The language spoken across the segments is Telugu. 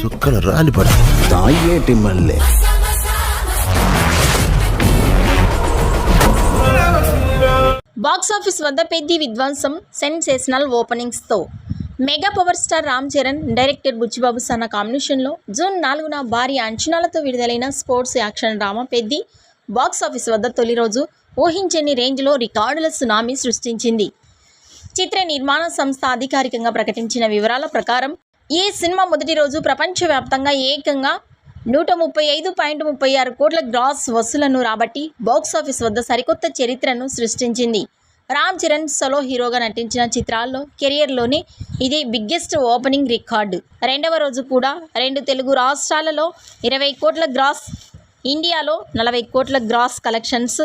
సుక్కలు రాలిపడి తాయేటి మల్లె బాక్సాఫీస్ వద్ద పెద్ద విధ్వంసం, సెన్సేషనల్ ఓపెనింగ్స్తో mega power star Ram Charan, director Buchibabu Sana కాంబినేషన్లో జూన్ 4న భారీ అంచనాలతో విడుదలైన sports action drama Peddi box office వద్ద తొలి రోజు ఊహించని రేంజ్లో రికార్డుల సునామీ సృష్టించింది. చిత్ర నిర్మాణ సంస్థ అధికారికంగా ప్రకటించిన వివరాల ప్రకారం ఈ సినిమా మొదటి రోజు ప్రపంచవ్యాప్తంగా ఏకంగా 135.36 కోట్ల గ్రాస్ వసూలను రాబట్టి బాక్సాఫీస్ వద్ద సరికొత్త చరిత్రను సృష్టించింది. రామ్ చరణ్ సోలో హీరోగా నటించిన చిత్రాల్లో కెరియర్లోనే ఇది బిగ్గెస్ట్ ఓపెనింగ్ రికార్డు. రెండవ రోజు కూడా 2 తెలుగు రాష్ట్రాలలో 20 కోట్ల గ్రాస్, ఇండియాలో 40 కోట్ల గ్రాస్ కలెక్షన్స్,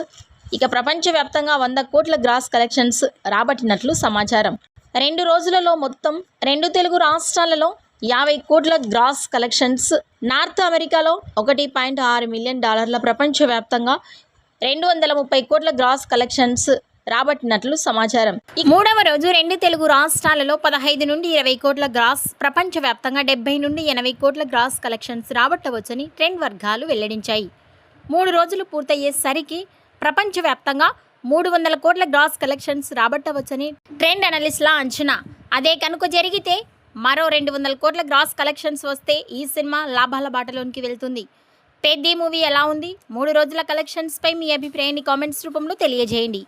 ఇక ప్రపంచవ్యాప్తంగా 100 కోట్ల గ్రాస్ కలెక్షన్స్ రాబట్టినట్లు సమాచారం. 2 రోజులలో మొత్తం 2 తెలుగు రాష్ట్రాలలో 50 కోట్ల గ్రాస్ కలెక్షన్స్, నార్త్ అమెరికాలో $1.6 మిలియన్, ప్రపంచవ్యాప్తంగా 230 కోట్ల గ్రాస్ కలెక్షన్స్ రాబట్టినట్లు సమాచారం. మూడవ రోజు 2 తెలుగు రాష్ట్రాలలో 15 నుండి 20 కోట్ల గ్రాస్, ప్రపంచవ్యాప్తంగా 70 నుండి 80 కోట్ల గ్రాస్ కలెక్షన్స్ రాబట్టవచ్చని ట్రెండ్ వర్గాలు వెల్లడించాయి. 3 రోజులు పూర్తయ్యేసరికి ప్రపంచవ్యాప్తంగా 300 కోట్ల గ్రాస్ కలెక్షన్స్ రాబట్టవచ్చని ట్రెండ్ అనలిస్ట్ల అంచనా. అదే కనుక జరిగితే మరో 200 కోట్ల గ్రాస్ కలెక్షన్స్ వస్తే ఈ సినిమా లాభాల బాటలోనికి వెళ్తుంది. పెద్ది మూవీ ఎలా ఉంది? 3 రోజుల కలెక్షన్స్పై మీ అభిప్రాయాన్ని కామెంట్స్ రూపంలో తెలియజేయండి.